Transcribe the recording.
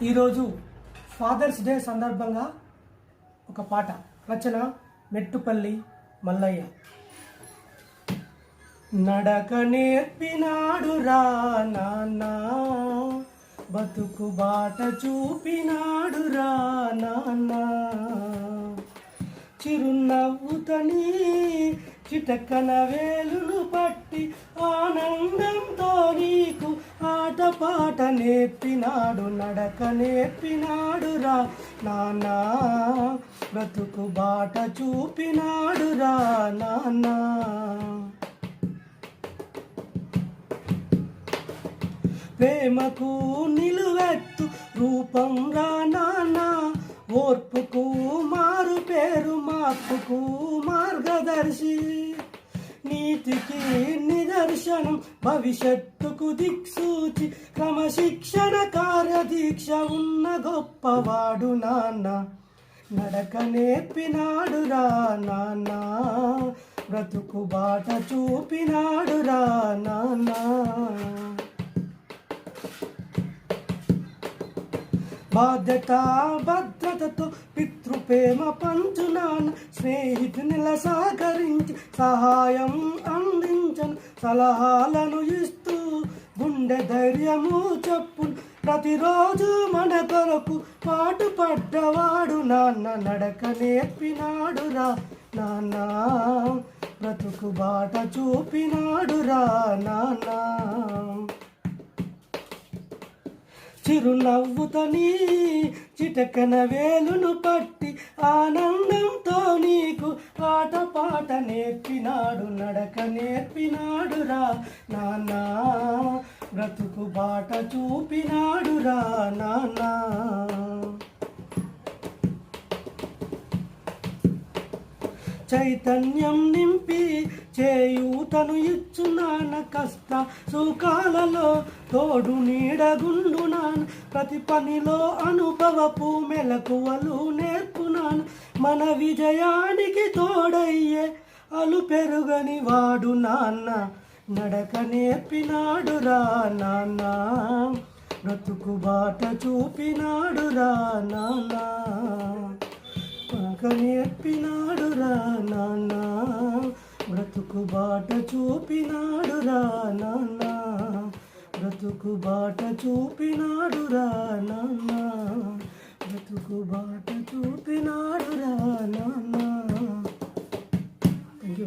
ఈరోజు fathers day సందర్భంగా ఒక పాట. రచన మెట్టుపల్లి మల్లయ్య. నడక నేర్పినాడు రా నాన్న, బతుకు బాట చూపినాడు రా నాన్న, చిరునవ్వుతని చిటకన వేలును పట్టి ఆనందంతో నీకు ఆటపాట నేర్పినాడు. నడక నేర్పినాడు రా నాన్న, బ్రతుకు బాట చూపినాడు రా నాన్న. ప్రేమకు నిలువెత్తు రూపం రా నాన్న, ఓర్పుకు మారు పేరు, మార్పుకు మార్గదర్శి, నీతికి నిదర్శనం, భవిష్యత్తుకు దిక్సూచి, క్రమశిక్షణ కార్యదీక్ష ఉన్న గొప్పవాడు నాన్న. నడక నేర్పినాడు రా నాన్న, బ్రతుకు బాట చూపినాడు రా నాన్న. బాధ్యత భద్రతతో పితృప్రేమ పంచునాన్న, స్నేహితునిలా సహకరించి సహాయం అందించను, సలహాలను ఇస్తూ గుండె ధైర్యము చెప్పును, ప్రతిరోజు మన కొరకు పాటు పడ్డవాడు నాన్న. నడక నేర్పినాడు రా నాన్న, బ్రతుకు బాట చూపినాడు రా నాన్న. చిరునవ్వుతని చిటకన వేలును పట్టి ఆనందంతో నీకు ఆటపాట నేర్పినాడు. నడక నేర్పినాడు రా నాన్న, బ్రతుకు బాట చూపినాడు రా నాన్న. చైతన్యం నింపి చేయూతను ఇచ్చు నాన్న, కష్ట సుఖాలలో తోడు నీడగుండు నాన్న, ప్రతి పనిలో అనుభవపు మెలకువలు నేర్పునాను, మన విజయానికి తోడయ్యే అలు పెరుగని వాడు నాన్న. నడక నేర్పినాడు రా నాన్న, బ్రతుకు బాట చూపినాడు రా నాన్న. నడక నేర్పినాడు రా నాన్న, బ్రతుకు బాట చూపినాడు రా నాన్న, బ్రతుకు బాట చూపినాడు రా నాన్న, బ్రతుకు బాట చూపినాడు రా నాన్న. Thank you.